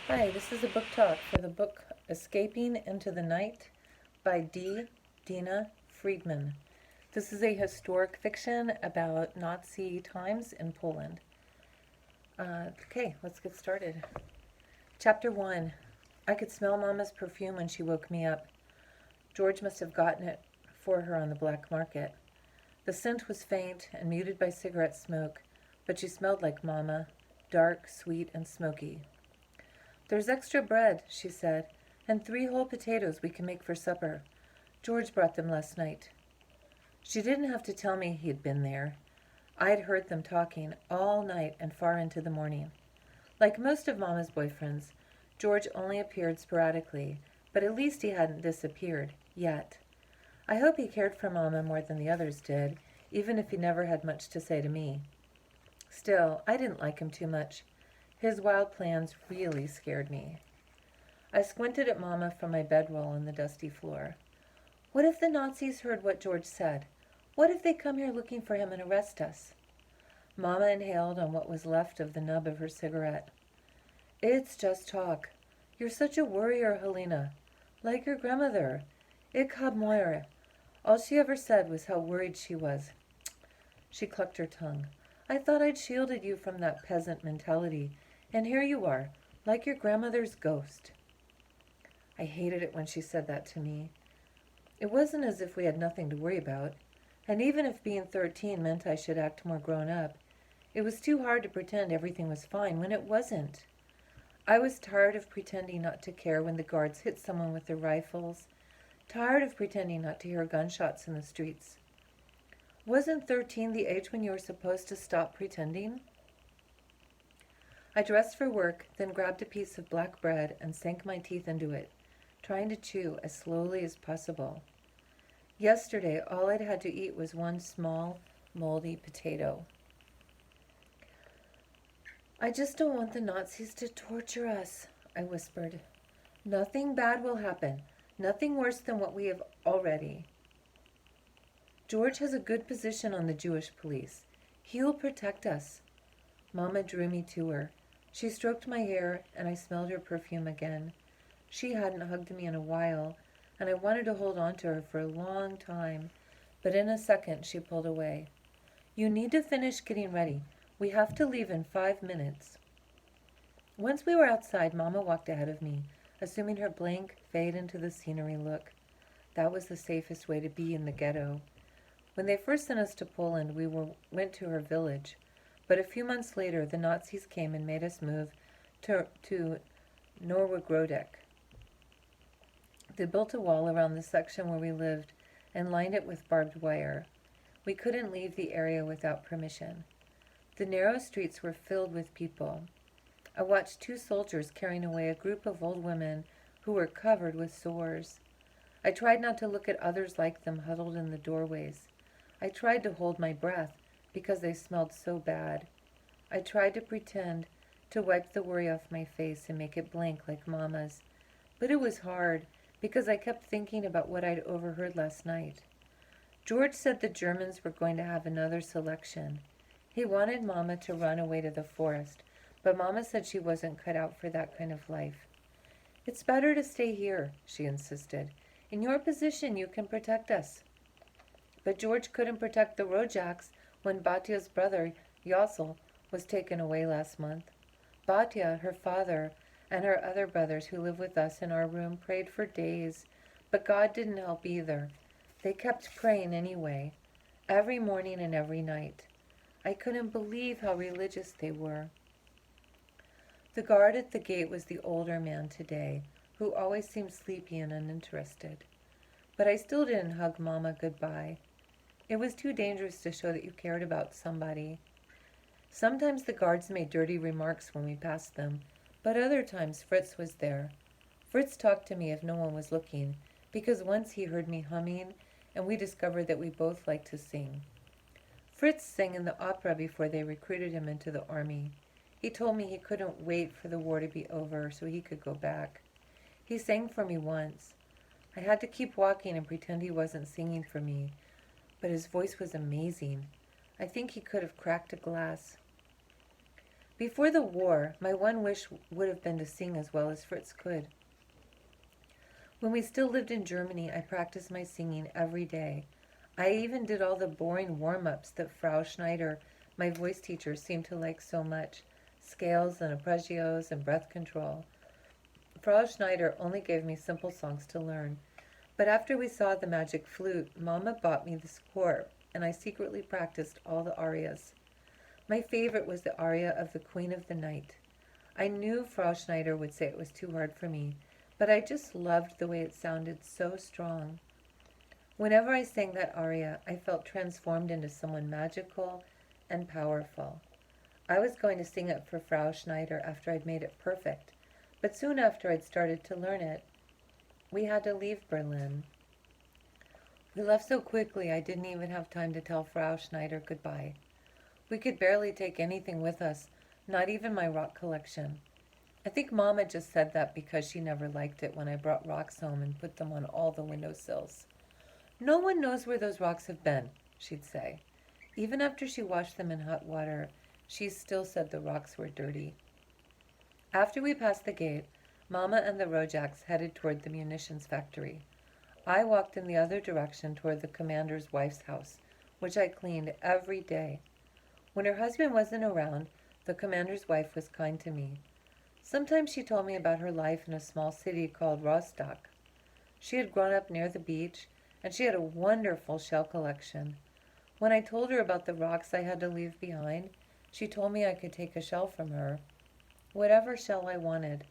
Hi, this is a book talk for the book Escaping into the Night by Dina Friedman. This is a historic fiction about Nazi times in Poland. Okay, let's get started. Chapter 1. I could smell Mama's perfume when she woke me up. George must have gotten it for her on the black market. The scent was faint and muted by cigarette smoke, but she smelled like Mama, dark, sweet, and smoky. "There's extra bread," she said, "and 3 whole potatoes we can make for supper. George brought them last night." She didn't have to tell me he'd been there. I'd heard them talking all night and far into the morning. Like most of Mama's boyfriends, George only appeared sporadically, but at least he hadn't disappeared, yet. I hope he cared for Mama more than the others did, even if he never had much to say to me. Still, I didn't like him too much. His wild plans really scared me. I squinted at Mama from my bedroll on the dusty floor. What if the Nazis heard what George said? What if they come here looking for him and arrest us? Mama inhaled on what was left of the nub of her cigarette. "It's just talk. You're such a worrier, Helena. Like your grandmother. Ich hab Moire." All she ever said was how worried she was. She clucked her tongue. "I thought I'd shielded you from that peasant mentality. And here you are, like your grandmother's ghost." I hated it when she said that to me. It wasn't as if we had nothing to worry about. And even if being 13 meant I should act more grown up, it was too hard to pretend everything was fine when it wasn't. I was tired of pretending not to care when the guards hit someone with their rifles, tired of pretending not to hear gunshots in the streets. Wasn't 13 the age when you were supposed to stop pretending? I dressed for work, then grabbed a piece of black bread and sank my teeth into it, trying to chew as slowly as possible. Yesterday, all I'd had to eat was one small, moldy potato. "I just don't want the Nazis to torture us," I whispered. "Nothing bad will happen. Nothing worse than what we have already. George has a good position on the Jewish police. He'll protect us." Mama drew me to her. She stroked my hair, and I smelled her perfume again. She hadn't hugged me in a while, and I wanted to hold on to her for a long time, but in a second she pulled away. "You need to finish getting ready. We have to leave in 5 minutes." Once we were outside, Mama walked ahead of me, assuming her blank, fade into the scenery look. That was the safest way to be in the ghetto. When they first sent us to Poland, we went to her village. But a few months later, the Nazis came and made us move to Norwegrodek. They built a wall around the section where we lived and lined it with barbed wire. We couldn't leave the area without permission. The narrow streets were filled with people. I watched 2 soldiers carrying away a group of old women who were covered with sores. I tried not to look at others like them huddled in the doorways. I tried to hold my breath because they smelled so bad. I tried to pretend to wipe the worry off my face and make it blank like Mama's. But it was hard because I kept thinking about what I'd overheard last night. George said the Germans were going to have another selection. He wanted Mama to run away to the forest, but Mama said she wasn't cut out for that kind of life. "It's better to stay here," she insisted. "In your position, you can protect us." But George couldn't protect the Rojaks when Batya's brother, Yossel, was taken away last month. Batya, her father, and her other brothers who live with us in our room prayed for days, but God didn't help either. They kept praying anyway, every morning and every night. I couldn't believe how religious they were. The guard at the gate was the older man today, who always seemed sleepy and uninterested. But I still didn't hug Mama goodbye. It was too dangerous to show that you cared about somebody. Sometimes the guards made dirty remarks when we passed them, but other times Fritz was there. Fritz talked to me if no one was looking, because once he heard me humming, and we discovered that we both liked to sing. Fritz sang in the opera before they recruited him into the army. He told me he couldn't wait for the war to be over so he could go back. He sang for me once. I had to keep walking and pretend he wasn't singing for me, but his voice was amazing. I think he could have cracked a glass. Before the war, my one wish would have been to sing as well as Fritz could. When we still lived in Germany, I practiced my singing every day. I even did all the boring warm-ups that Frau Schneider, my voice teacher, seemed to like so much. Scales and arpeggios and breath control. Frau Schneider only gave me simple songs to learn. But after we saw the magic flute, Mama bought me the score, and I secretly practiced all the arias. My favorite was the aria of the Queen of the Night. I knew Frau Schneider would say it was too hard for me, but I just loved the way it sounded so strong. Whenever I sang that aria, I felt transformed into someone magical and powerful. I was going to sing it for Frau Schneider after I'd made it perfect, but soon after I'd started to learn it, we had to leave Berlin. We left so quickly I didn't even have time to tell Frau Schneider goodbye. We could barely take anything with us, not even my rock collection. I think Mama just said that because she never liked it when I brought rocks home and put them on all the windowsills. "No one knows where those rocks have been," she'd say. Even after she washed them in hot water, she still said the rocks were dirty. After we passed the gate, Mama and the Rojaks headed toward the munitions factory. I walked in the other direction toward the commander's wife's house, which I cleaned every day. When her husband wasn't around, the commander's wife was kind to me. Sometimes she told me about her life in a small city called Rostock. She had grown up near the beach, and she had a wonderful shell collection. When I told her about the rocks I had to leave behind, she told me I could take a shell from her, whatever shell I wanted.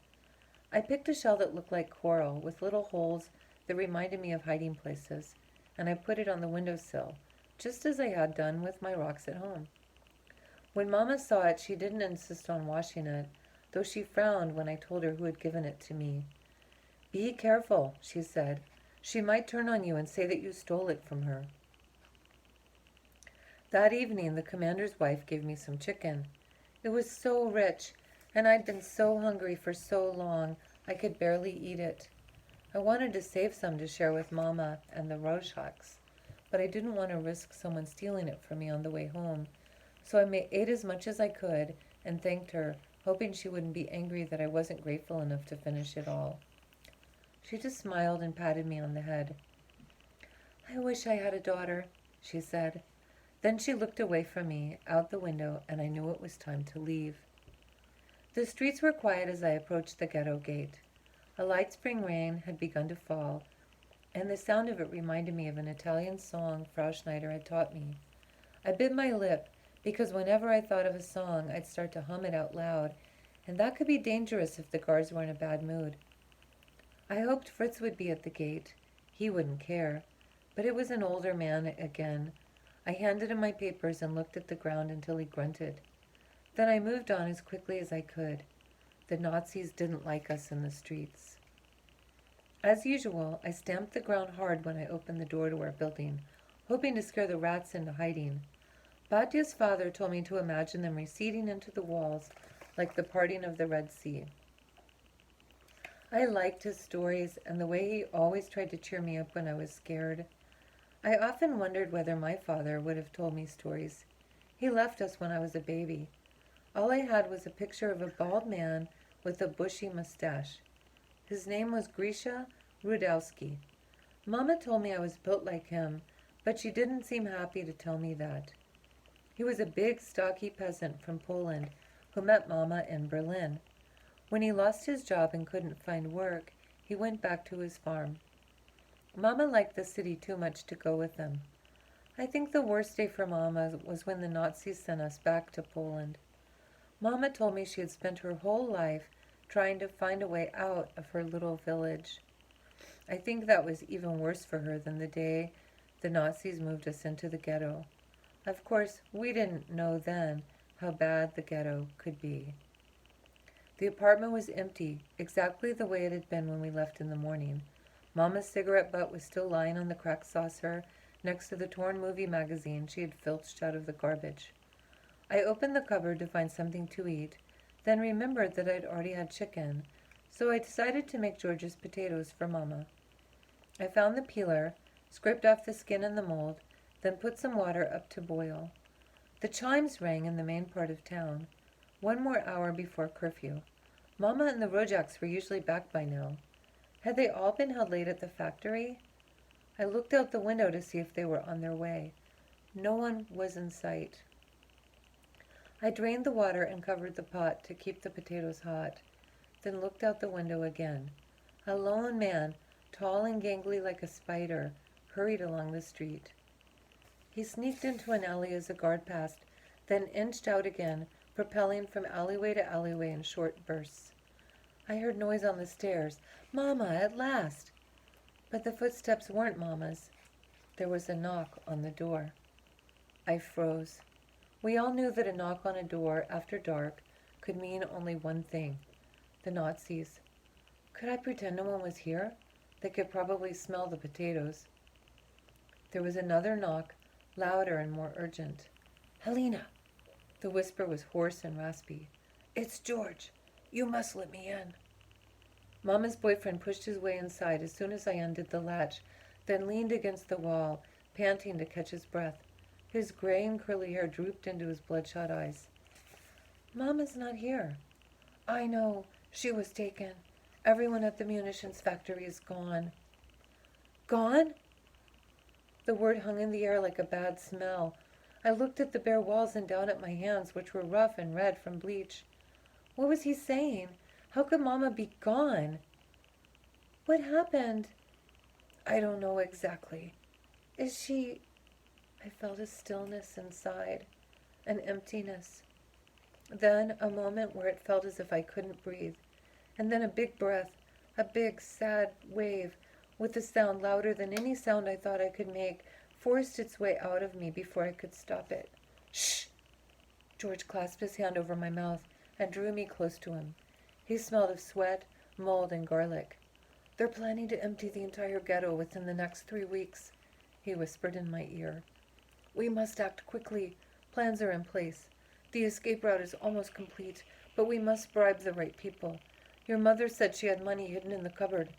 I picked a shell that looked like coral, with little holes that reminded me of hiding places, and I put it on the windowsill, just as I had done with my rocks at home. When Mama saw it, she didn't insist on washing it, though she frowned when I told her who had given it to me. "Be careful," she said. "She might turn on you and say that you stole it from her." That evening, the commander's wife gave me some chicken. It was so rich, and I'd been so hungry for so long, I could barely eat it. I wanted to save some to share with Mama and the Rojaks, but I didn't want to risk someone stealing it from me on the way home, so I ate as much as I could and thanked her, hoping she wouldn't be angry that I wasn't grateful enough to finish it all. She just smiled and patted me on the head. "I wish I had a daughter," she said. Then she looked away from me, out the window, and I knew it was time to leave. The streets were quiet as I approached the ghetto gate. A light spring rain had begun to fall, and the sound of it reminded me of an Italian song Frau Schneider had taught me. I bit my lip, because whenever I thought of a song, I'd start to hum it out loud, and that could be dangerous if the guards were in a bad mood. I hoped Fritz would be at the gate. He wouldn't care. But it was an older man again. I handed him my papers and looked at the ground until he grunted. Then I moved on as quickly as I could. The Nazis didn't like us in the streets. As usual, I stamped the ground hard when I opened the door to our building, hoping to scare the rats into hiding. Batya's father told me to imagine them receding into the walls like the parting of the Red Sea. I liked his stories and the way he always tried to cheer me up when I was scared. I often wondered whether my father would have told me stories. He left us when I was a baby. All I had was a picture of a bald man with a bushy mustache. His name was Grisha Rudowski. Mama told me I was built like him, but she didn't seem happy to tell me that. He was a big, stocky peasant from Poland who met Mama in Berlin. When he lost his job and couldn't find work, he went back to his farm. Mama liked the city too much to go with him. I think the worst day for Mama was when the Nazis sent us back to Poland. Mama told me she had spent her whole life trying to find a way out of her little village. I think that was even worse for her than the day the Nazis moved us into the ghetto. Of course, we didn't know then how bad the ghetto could be. The apartment was empty, exactly the way it had been when we left in the morning. Mama's cigarette butt was still lying on the cracked saucer next to the torn movie magazine she had filched out of the garbage. I opened the cupboard to find something to eat, then remembered that I'd already had chicken, so I decided to make George's potatoes for Mama. I found the peeler, scraped off the skin and the mold, then put some water up to boil. The chimes rang in the main part of town. One more hour before curfew. Mama and the Rojaks were usually back by now. Had they all been held late at the factory? I looked out the window to see if they were on their way. No one was in sight. I drained the water and covered the pot to keep the potatoes hot, then looked out the window again. A lone man, tall and gangly like a spider, hurried along the street. He sneaked into an alley as a guard passed, then inched out again, propelling from alleyway to alleyway in short bursts. I heard noise on the stairs. Mama, at last! But the footsteps weren't Mama's. There was a knock on the door. I froze. We all knew that a knock on a door after dark could mean only one thing: the Nazis. Could I pretend no one was here? They could probably smell the potatoes. There was another knock, louder and more urgent. "Helena!" The whisper was hoarse and raspy. "It's George. You must let me in." Mama's boyfriend pushed his way inside as soon as I undid the latch, then leaned against the wall, panting to catch his breath. His gray and curly hair drooped into his bloodshot eyes. "Mama's not here." "I know. She was taken. Everyone at the munitions factory is gone." "Gone?" The word hung in the air like a bad smell. I looked at the bare walls and down at my hands, which were rough and red from bleach. What was he saying? How could Mama be gone? "What happened?" "I don't know exactly." "Is she—" I felt a stillness inside, an emptiness. Then a moment where it felt as if I couldn't breathe. And then a big breath, a big, sad wave, with a sound louder than any sound I thought I could make, forced its way out of me before I could stop it. "Shh!" George clasped his hand over my mouth and drew me close to him. He smelled of sweat, mold, and garlic. "They're planning to empty the entire ghetto within the next 3 weeks," he whispered in my ear. "We must act quickly. Plans are in place. The escape route is almost complete, but we must bribe the right people. Your mother said she had money hidden in the cupboard."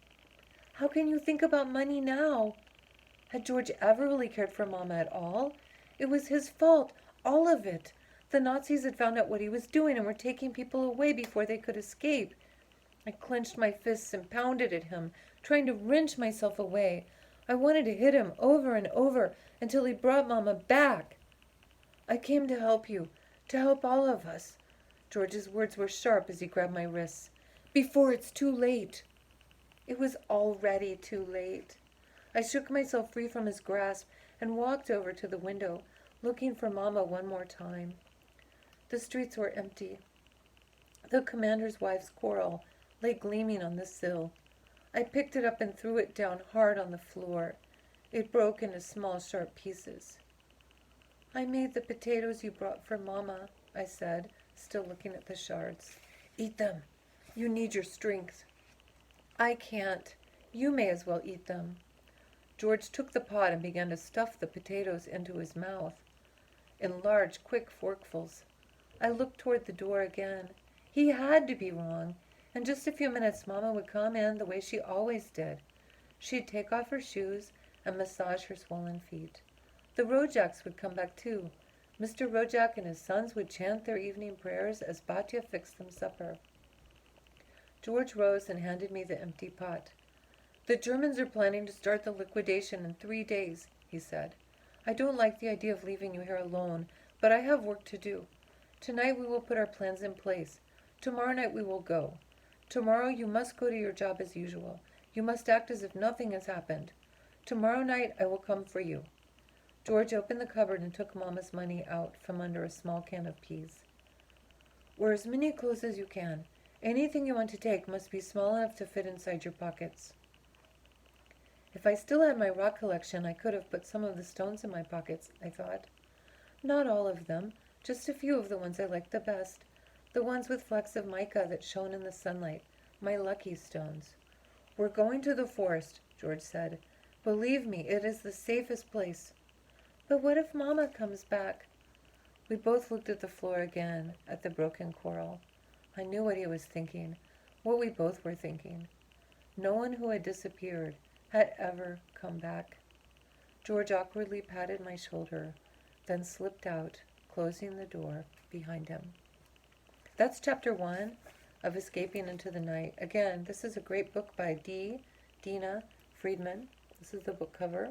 "How can you think about money now?" Had George ever really cared for Mama at all? It was his fault, all of it. The Nazis had found out what he was doing and were taking people away before they could escape. I clenched my fists and pounded at him, trying to wrench myself away. I wanted to hit him over and over until he brought Mama back. "I came to help you, to help all of us." George's words were sharp as he grabbed my wrists. "Before it's too late." It was already too late. I shook myself free from his grasp and walked over to the window, looking for Mama one more time. The streets were empty. The commander's wife's quarrel lay gleaming on the sill. I picked it up and threw it down hard on the floor. It broke into small, sharp pieces. "I made the potatoes you brought for Mama," I said, still looking at the shards. "Eat them. You need your strength." "I can't. You may as well eat them." George took the pot and began to stuff the potatoes into his mouth in large, quick forkfuls. I looked toward the door again. He had to be wrong. In just a few minutes, Mama would come in the way she always did. She'd take off her shoes and massage her swollen feet. The Rojaks would come back too. Mr. Rojak and his sons would chant their evening prayers as Batya fixed them supper. George rose and handed me the empty pot. "The Germans are planning to start the liquidation in 3 days," he said. "I don't like the idea of leaving you here alone, but I have work to do. Tonight we will put our plans in place. Tomorrow night we will go. Tomorrow you must go to your job as usual. You must act as if nothing has happened. Tomorrow night I will come for you." George opened the cupboard and took Mama's money out from under a small can of peas. "Wear as many clothes as you can. Anything you want to take must be small enough to fit inside your pockets." If I still had my rock collection, I could have put some of the stones in my pockets, I thought. Not all of them, just a few of the ones I liked the best. The ones with flecks of mica that shone in the sunlight, my lucky stones. "We're going to the forest," George said. "Believe me, it is the safest place." "But what if Mama comes back?" We both looked at the floor again, at the broken quarrel. I knew what he was thinking, what we both were thinking. No one who had disappeared had ever come back. George awkwardly patted my shoulder, then slipped out, closing the door behind him. That's chapter 1 of Escaping into the Night. Again, this is a great book by Dina Friedman. This is the book cover.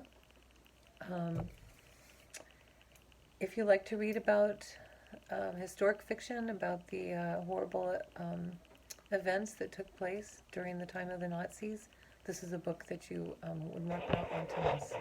If you like to read about historic fiction, about the horrible events that took place during the time of the Nazis, this is a book that you would not want to miss.